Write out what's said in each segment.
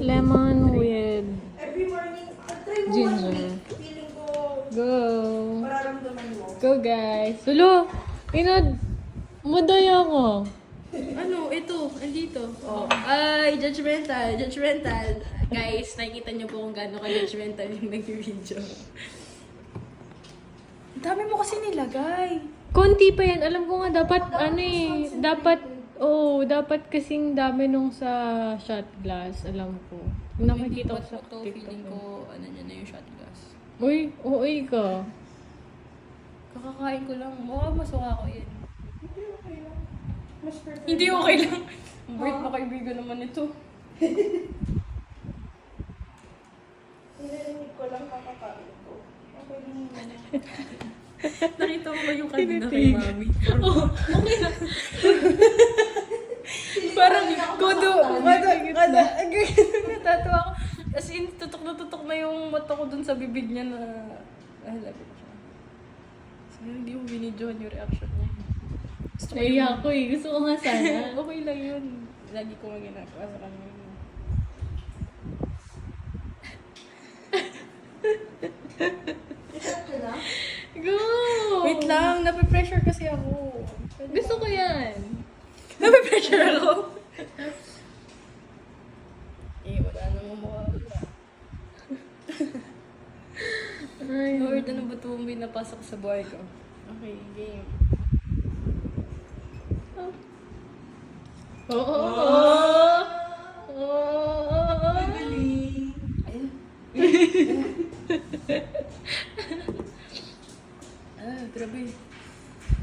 lemon with Every morning, try mo ginger. feeling ko, Go. mararamdaman mo. Go, guys. Tulo, inod, muday ako. Ano, ito, andito. Oh. Ay, judgmental. Guys, nakikita niyo po kung gaano ka-judgmental yung nag-video. Ang dami mo kasi nilagay. Konti pa yan. Alam ko nga, dapat, dapat kasing dami nung sa shot glass. Alam ko. Yung nakikita ko sa to, feeling TikTok. ko, ano niya na yung shot glass. Uy, uy ka. Kakakain ko lang. Mukha masuka ko yan. Mas perfect. Hindi okay lang. Ang bait na kaibigan naman ito. Nilarinig ko lang kakakain ko. Okay lang naman. Nakita mo ba yung kanina kay mami? Okay lang. Parang, natatawa ako. As in, tutok na yung mata ko dun sa bibig niya na, labi ko siya. So, hindi mo binidyohan yung reaction niya. Gusto ko Naiya ako eh. Gusto ko nga sana. okay lang yun. Lagi ko nga ginagawa sa kanya yun. Go! Wait lang, nape-pressure kasi ako. Gusto ko yan. Nape-pressure ako. Wala namang mawawala. Ay, Lord, ano ba ito mong binapasok sa buhay ko? Okay, game. Oo, oo, oo. Ayun. Grabe.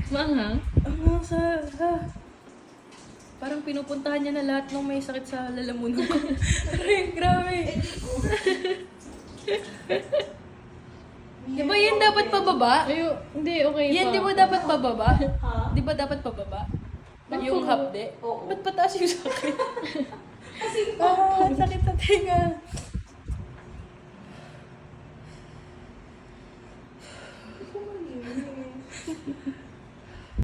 Manghang? Parang pinupuntahan niya na lahat ng may sakit sa lalamunan ko. Aray, grabe. Di ba yan dapat pababa? Ayo, hindi, okay pa. Yan di ba dapat pababa? Ha? Di ba dapat pababa? Yung hapde? Oo. Ba't pataas yung sakit? Kasi Sakit sa tenga.